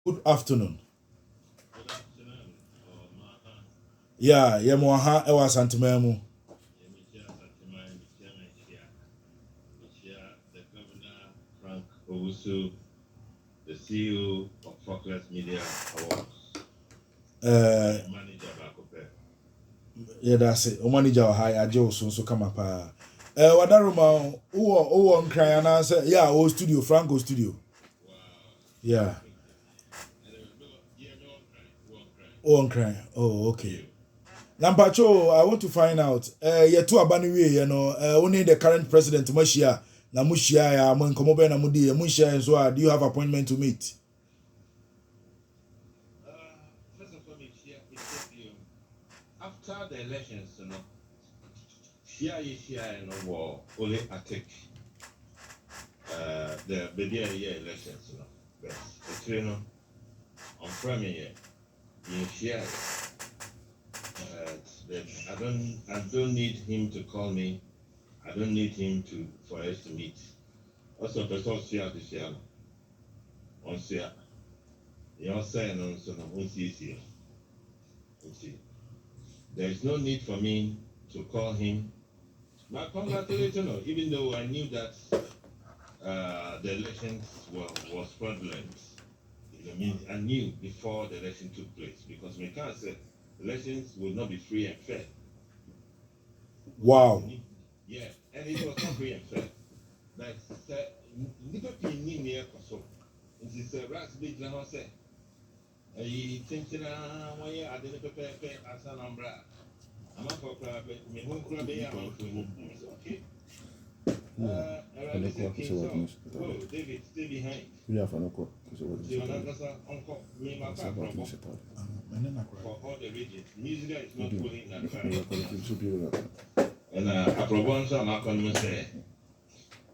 Good afternoon. Yeah, Yamoha, Ewa Santimamu. The governor, Frank Owusu, the CEO of Focus Media Awards, manager Bakope. Yeah, that's it. O manager high ajo so come up. Wadaruma, who on cry and answer, yeah, o studio, Franco studio. Wow. Yeah. On cry. Oh, okay. Nampacho, I want to find out. Yeah, two abaniwe, only the current president, Mashia, Namushia, Amon Komobe Namudi, Mushia, and so do you have appointment to meet? First of all, after the elections, Shia, war only attack the year elections, but the trainer on premier, in Shia. I don't need him to call me. I don't need him for us to meet. Also, person share the share. On share. You say no, so no, see. There is no need for me to call him. But congratulations, even though I knew that the elections was fraudulent. I knew before the election took place because my car said elections will not be free and fair. Wow. Yeah, and it was not free and fair. But Liverpool need near Koso. It's a ras big now say. I think that one year I didn't prepare as an umbrella. I'm not for crab, me home crab, it's okay. David, stay behind. Yeah, for no court. Uncle, me, my for all the regions. Music is not pulling that. And I propose I'm not going to say,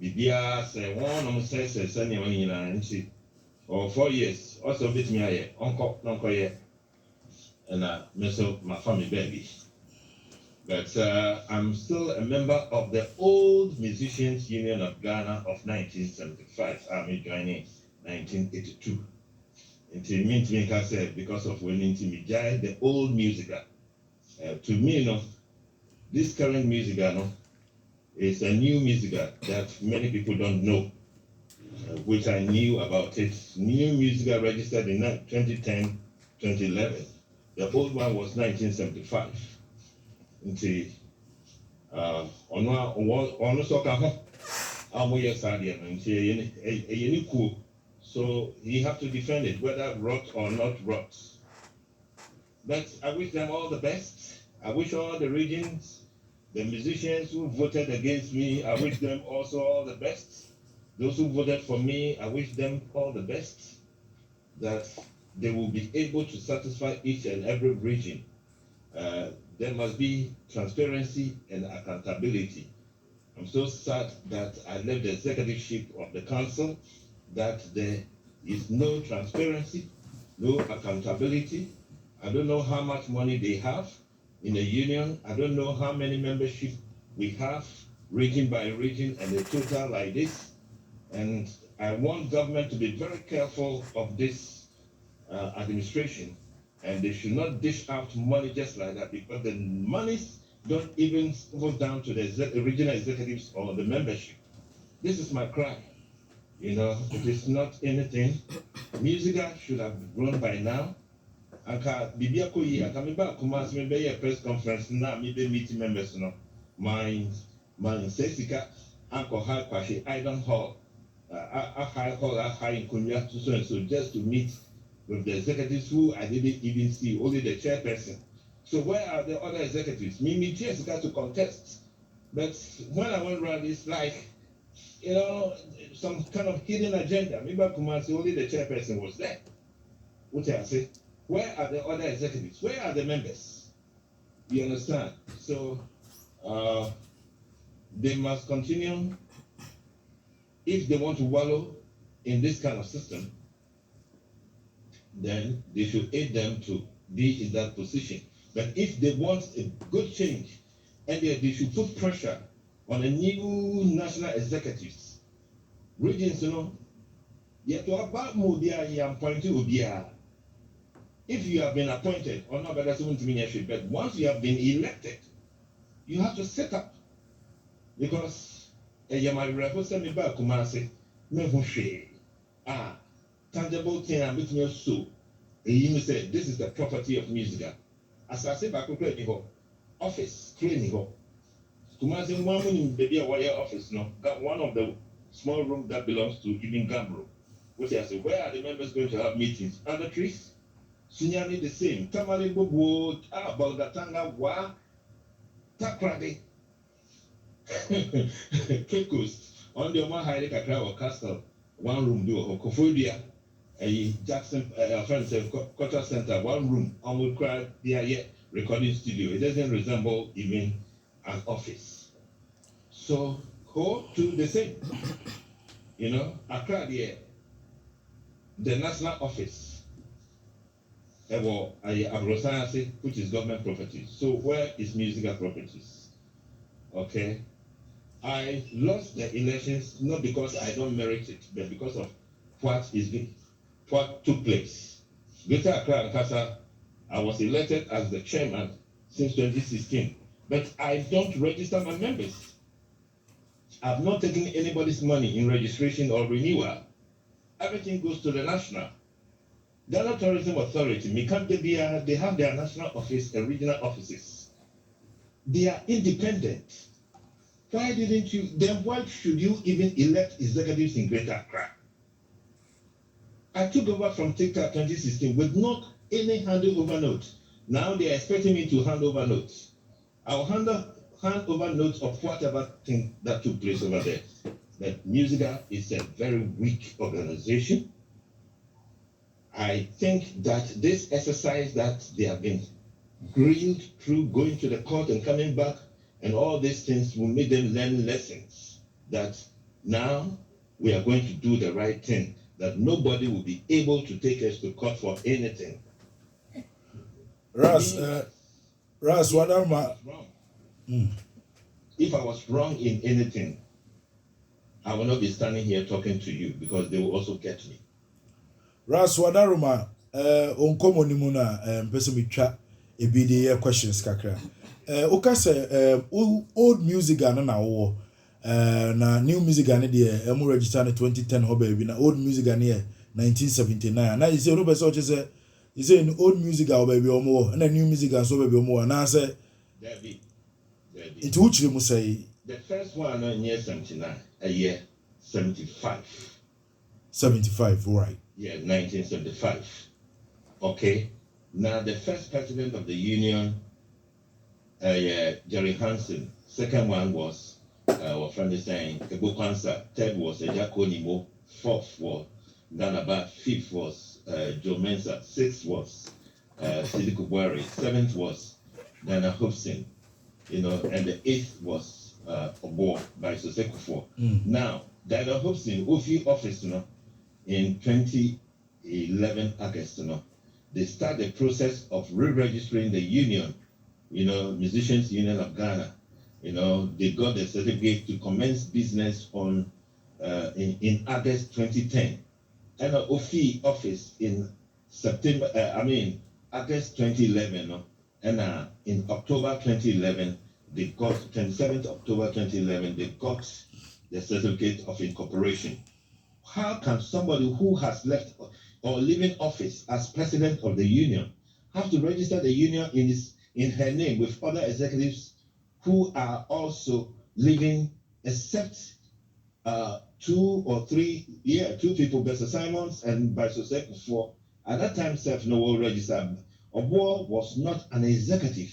Bibia say, one of say, Sunny, when you know, or 4 years, also bit me, uncle, and mess up my family baby. But I'm still a member of the Old Musicians Union of Ghana of 1975. I'm joining 1982. Until me can say because of when me the old music. To me, this current music, is a new music that many people don't know, which I knew about it. New music registered in 2010, 2011. The old one was 1975. Until on soccer, so you have to defend it, whether rot or not rot. But I wish them all the best. I wish all the regions, the musicians who voted against me, I wish them also all the best. Those who voted for me, I wish them all the best. That they will be able to satisfy each and every region. There must be transparency and accountability. I'm so sad that I left the executiveship of the council, that there is no transparency, no accountability. I don't know how much money they have in the union. I don't know how many membership we have, region by region, and the total like this. And I want government to be very careful of this administration, and they should not dish out money just like that, because the monies don't even go down to the regional executives or the membership. This is my cry. It is not anything. Musica should have grown by now. Anka bibia ko yi anka me ba kuma me be a press conference na me be meeting members no. My sesika anko high kwashi Ivan Hall. A high hall, a high in Kunya, so and so, just to meet with the executives who I didn't even see, only the chairperson. So where are the other executives? Me just got to contest. But when I went around, it's like, some kind of hidden agenda. Maybe Kumasi, only the chairperson was there. What I say? Where are the other executives? Where are the members? You understand? So they must continue. If they want to wallow in this kind of system, then they should aid them to be in that position. But if they want a good change, and they should put pressure on the new national executives, regions, Yet to about Modia, I am pointing to Ubia. If you have been appointed, or not better to me, but once you have been elected, you have to set up. Because my represent me back Kumasi, me tangible thing I'm making you so. You say this is the property of music. As I say back to office, training. Kumasi one baby a wire office, no, got one of the small room that belongs to even Gambro. Which I say, where are the members going to have meetings? Other trees? Sunyani the same. Tamale Bobo, Balgatanga, Wa, Takrade, Cape Coast, on the Oma Haile Kakra or Castle, one room do or Kofodia, a Jackson, friend said, Quarter Center, one room, on would cry, the recording studio. It doesn't resemble even an office. So go to the same. You know, Accra, the national office. Which is government property. So where is musical properties? Okay. I lost the elections not because I don't merit it, but because of what took place. Greater Accra and Kasa, I was elected as the chairman since 2016, but I don't register my members. I've not taken anybody's money in registration or renewal. Everything goes to the national. Ghana Tourism Authority, they have their national office and regional offices. They are independent. Why didn't you? Then why should you even elect executives in Greater Accra? I took over from TikTok 2016 with not any handover notes. Now they are expecting me to hand over notes. I'll hand over notes of whatever thing that took place over there. But Musica is a very weak organization. I think that this exercise that they have been grilled through going to the court and coming back and all these things will make them learn lessons that now we are going to do the right thing, that nobody will be able to take us to court for anything. Ras, Wadarma. If I was wrong in anything, I will not be standing here talking to you because they will also get me. Ras Wadaruma, onkomo ni muna mpese mitwa ebidi questions kakra. Okase old music na wo na new music ane de emu register na 2010 ho baby na old music ane 1979. Na you say no person say you say old music a baby omo na new music so baby omo na say David. It which you must say the first one in year 79, a year 75. 75, right? Yeah, 1975. Okay. Now the first president of the union, Jerry Hansen. Second one was our friend is saying Kebo Kwanzaa. Third was Jakonimo. Fourth was Danaba. Fifth was Joe Mensa. Sixth was Sidi Kubwari. Seventh was Dana Hobson. You know, and the eighth was Obo by Sosekufo. Now, Dana Hobson, Ofi office, you know, in 2011 August, you know, they start the process of re-registering the union, you know, Musicians Union of Ghana. You know, they got the certificate to commence business on in August 2010. And Ofi office in August 2011, no? And in October 2011, they got 27th October 2011, they got the certificate of incorporation. How can somebody who has left or leaving office as president of the union have to register the union in her name with other executives who are also leaving, except 2 or 3, two people, Bessie Simons and Bisosek for at that time self no will register. Obo was not an executive.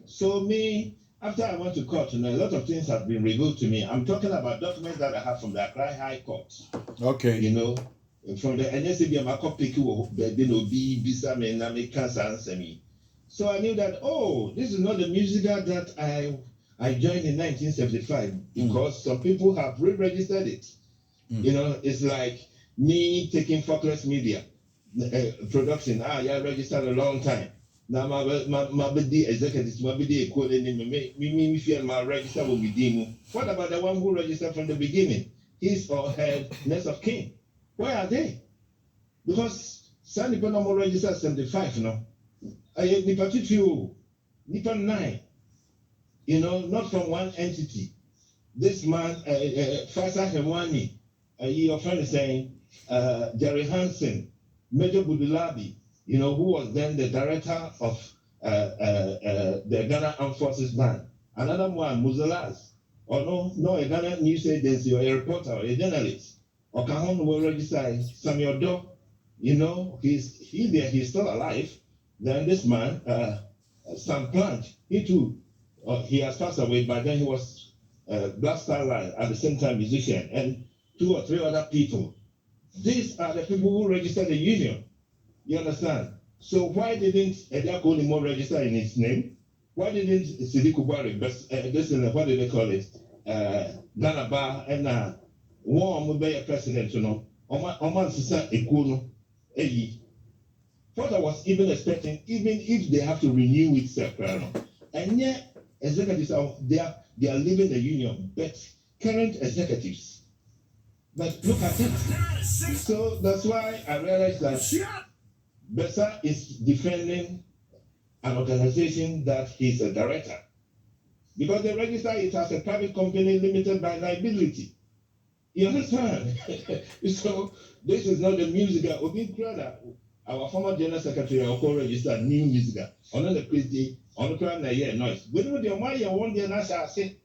So me, after I went to court, you know, a lot of things have been revealed to me. I'm talking about documents that I have from the Accra High Court. Okay. You know, from the NSAB, my copy, Bisa me na me cancer answer me. So I knew that, oh, this is not the music that I joined in 1975 because some people have re-registered it. You know, it's like me taking Focus Media production. I registered a long time. Now my BD executives, my BD code me feel my register will be dim. What about the one who registered from the beginning? His or her next of kin. Where are they? Because some people no more register 75 no. Nipa 2, Nipa 9. Not from one entity. This man, Fasa Hemwani, your friend is saying, Jerry Hansen, Major Budulabi, who was then the director of the Ghana Armed Forces Band. Another one, Muzalas, or no, a Ghana news agency or a reporter or a journalist. Or Kahon will register Samuel Doe, he's still alive. Then this man, Sam Plant, he too, he has passed away, but then he was Black Star Line at the same time musician, and 2 or 3 other people. These are the people who registered the union. You understand? So why didn't Ediako Nimo register in his name? Why didn't Sidi Kubari, what did they call it? Ganaba and one be a president, Oman Sisa Ekuno, what I was even expecting, even if they have to renew it, and yet executives they are leaving the union, but current executives. But look at it. So that's why I realized that Bessa is defending an organization that he's a director. Because they register it as a private company limited by liability. You understand? So this is not the music. Our former general secretary also registered new music. On the PC, on the crime noise. We know the why you want the national say.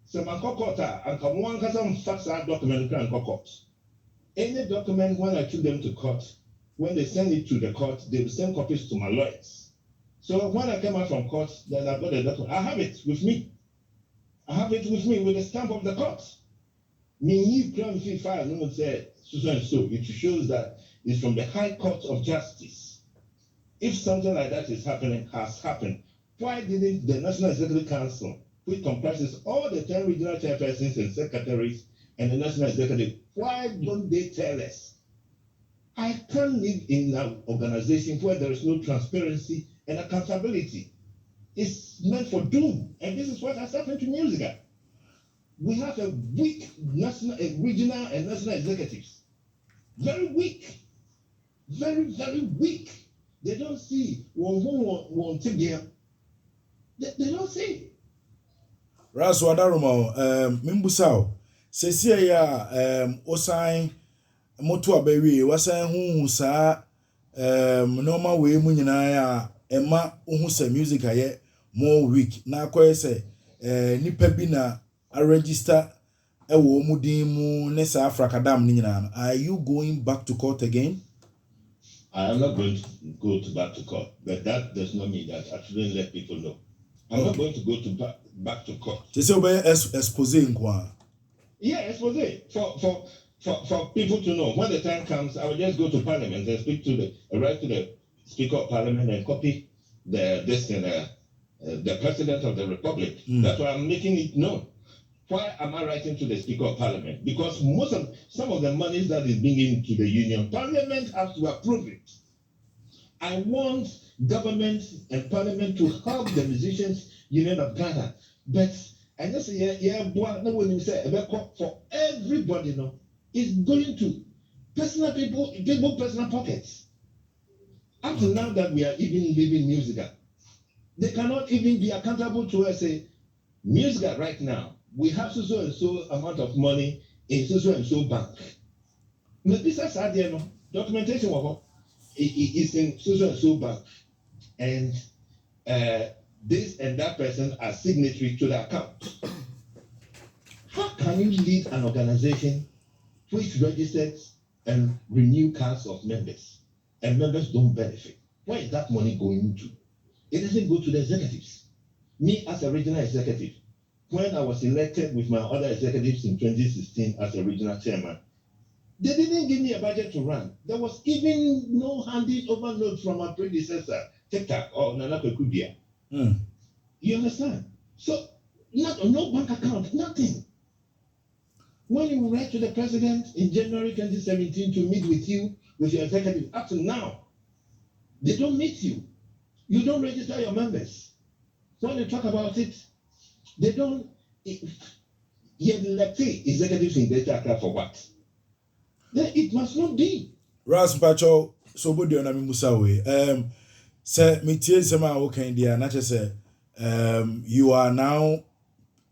So my cockota and come one custom facts document and court. Any document when I took them to court, when they send it to the court, they will send copies to my lawyers. So when I came out from court, then I got the document. I have it with me. I have it with me with the stamp of the court. Me, crime fee file, no one said so and so. It shows that it's from the High Court of Justice. If something like that has happened, why didn't the National Executive Council, which comprises all the 10 regional chairpersons and secretaries and the National Executive, why don't they tell us? I can't live in an organization where there is no transparency and accountability. It's meant for doom. And this is what has happened to Musica. We have a weak regional and national executives. Very weak. Very, very weak. They don't see one who won't take them. They don't see. Rasu Adaruma, Mimbusao, Sesia ya Osai Motu Abewi, Wasan who sa normal way Munina Emma Unhusa music aye more weak. Na kwese nipa bi na a register ewo mudimu nesa Afrakadam ninyina. Are you going back to court again? I am not going to go back to court, but that does not mean that I shouldn't let people know. I'm not going to go back to court. This is expose inqua. Yeah, expose for people to know. When the time comes, I will just go to Parliament and speak to write to the Speaker of Parliament and copy the President of the Republic. That's why I'm making it known. Why am I writing to the Speaker of Parliament? Because some of the monies that is being into the union, Parliament has to approve it. I want government and Parliament to help the Musicians Union of Ghana. But I just say, for everybody, it's going to people personal pockets. Up to now that we are even living Musica, they cannot even be accountable to us. Say, Musica right now, we have so and so amount of money in so and so bank. Maybe that's documentation is in so and so bank, and this and that person are signatory to the account. How can you lead an organization which registers and renew cards of members, and members don't benefit? Where is that money going to? It doesn't go to the executives. Me as a regional executive, when I was elected with my other executives in 2016 as a regional chairman, they didn't give me a budget to run. There was even no handing over notes from my predecessor, TikTok or Nana Kwekubia. You understand? So, no bank account, nothing. When you write to the president in January 2017 to meet with you, with your executive, up to now, they don't meet you. You don't register your members. When you talk about it, they don't. You elect executives in Greater Accra for what? then it must not be. Ras Pacho, so good on Musawe. Sir, me tears some okay, dear, not just say, you are now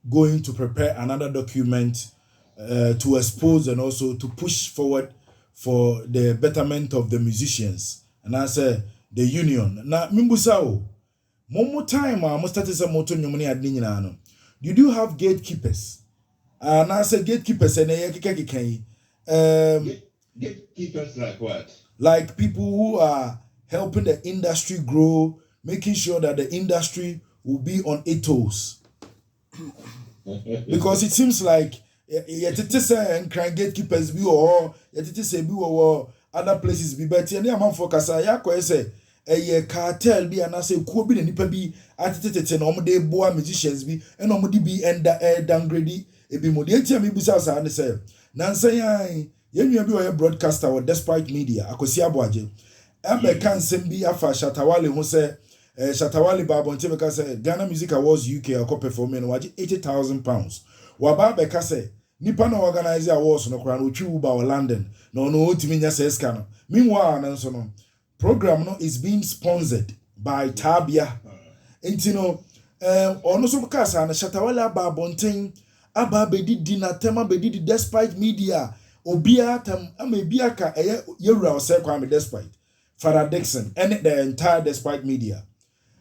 going to prepare another document to expose and also to push forward for the betterment of the musicians. And I say, the union. Now, Mimbusao, one more time, I must start some motor money at Ninano. You do have gatekeepers. And I say gatekeepers and Gatekeepers like what? Like people who are helping the industry grow, making sure that the industry will be on its toes. Because it seems like and gatekeepers be or other places be better. And I'm for Kasaya say a cartel be and I say could be nipa be attitete no de boa musicians be and no be and downgrade e be modiatia me busa sa and say nansan yen bi o broadcaster or despite media Akwasi Aboagye e can send be afa Shatta Wale who say Shatta Wale babonte be ka say Ghana Music Awards UK akọ perform no waje £80,000 wa ba be ka say nipa na organize awards no kra no twi Uber or London no otimi nya say ska no meanwhile na so no program no is being sponsored by Tabia Intino ono so kasa na Shatta Wale babonte aba bedidi na tema bedidi despite media obia tam amebia ka yewura ose kwa me despite Father Dixon and the entire despite media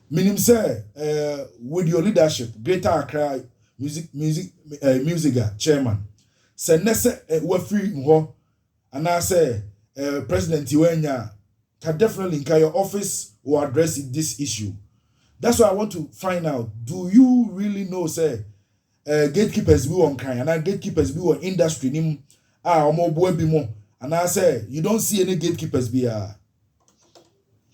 minim say with your leadership Greater Accra music chairman say nese we free ho and I say President Iwenya can definitely in your office will address this issue. That's what I want to find out. Do you really know say gatekeepers be on kind and gatekeepers be on industry nim omo boy be more and I say you don't see any gatekeepers be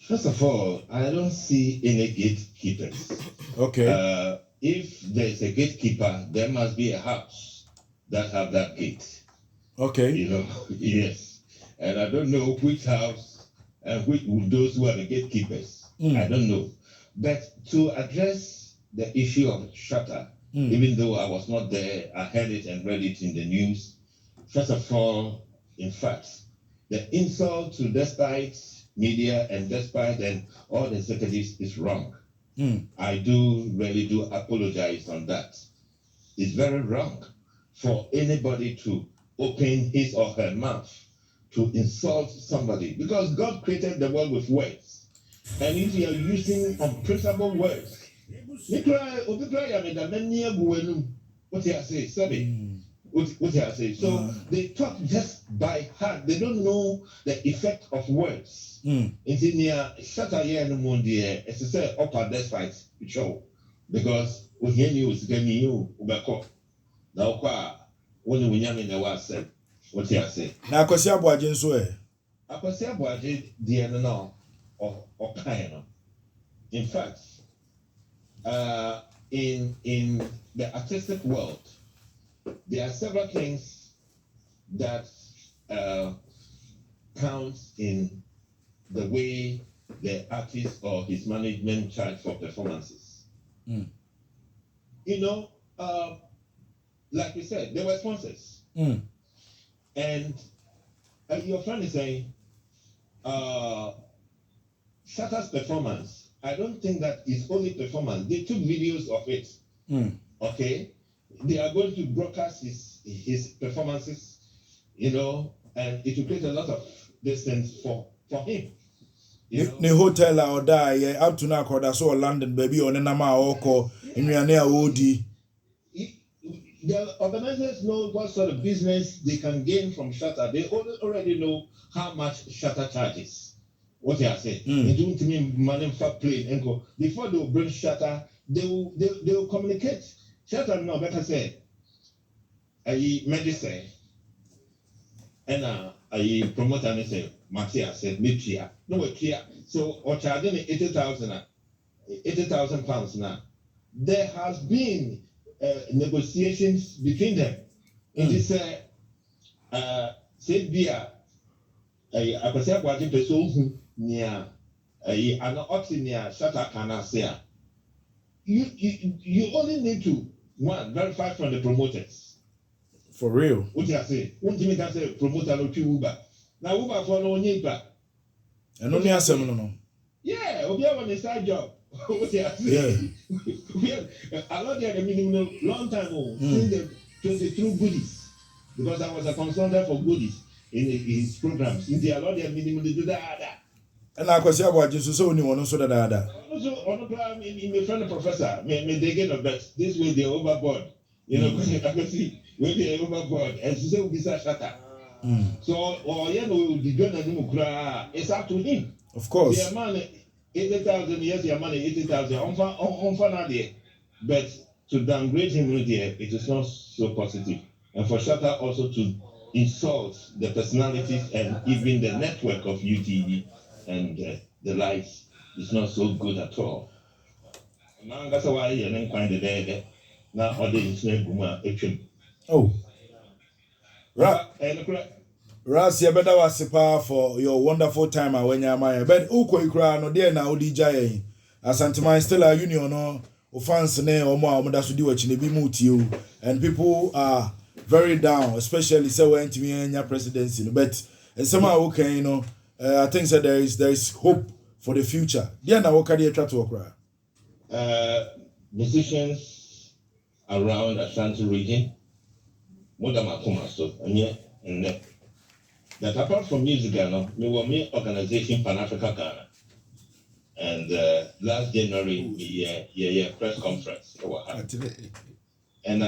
First of all, I don't see any gatekeepers. Okay. If there's a gatekeeper, there must be a house that have that gate. Okay. You know, yes. And I don't know which house and which those who are the gatekeepers. I don't know. But to address the issue of Shatta, even though I was not there, I heard it and read it in the news. First of all, in fact, the insult to despite media and despite and all the executives is wrong. I really do apologize on that. It's very wrong for anybody to open his or her mouth to insult somebody because God created the world with words. And if you are using unprintable words, what do I say? What I say? So they talk just by heart. They don't know the effect of words. It's in your Shatta here no Monday. It's a say upper despite show because we hear news getting you ubeko. Now when we nyame na was said. What I say? Na Akwasi Aboagye nso Akwasi Aboagye the no or kind. In fact, in the artistic world, there are several things that counts in the way the artist or his management charge for performances. You know, like we said, there were sponsors. And your friend is saying, Shatta's performance, I don't think that is only performance. They took videos of it. Okay? They are going to broadcast his performances, you know, and it will create a lot of distance for him. The hotel or die up to now called so London baby on nama oko in Odi. The organizers know what sort of business they can gain from Shatta. They already know how much Shatta charges. What they are saying. They don't mean money for plane and go. Before they will bring Shatta, they will communicate. Shatta no better say I medicine and I promoter and say Matia said Mitria. No clear. So or charging £80,000 now. There has been negotiations between them. It is said via Akwasi Aboagye person who near an option near Shatta can say you only need to one verify from the promoters. For real. What you say? What you can say? Promoter no Uber. Now Uber for no neighbor. And only a no. Yeah, we have a side job. What you say? Yeah. I love the minimum long time ago. Since the 22 goodies, because I was a consultant for goodies in his programs. In the allowed the minimum to do that. And Akwasi Aboagye so ni wono so da. Also, on my friend professor, may they get a bet. This way they're overboard. You know, because I can see when they're overboard, and so will be Shatta. So, or you know, the gun it's up to him. Of course. Their money 80,000, yes, your money 80,000 on Fanade. But to downgrade him, it is not so positive. And for Shatta also to insult the personalities and even the network of UTV and the lives is not so good at all. Now that's why you didn't find the day. Now all the incident guma etchim. Oh. Ras you better was for your wonderful time when you're my bed. Uko ikra no there na odi jaye. Asantuma still a union no offense ne or more that's do what you be muti and people are very down, especially say when to me and your presidency. But and somehow okay, you know, I think that there is hope for the future. There now what can you try to work? Musicians around Ashanti region, more than my so and that apart from music, we were main organization Pan Africa Ghana, and last January we press conference, and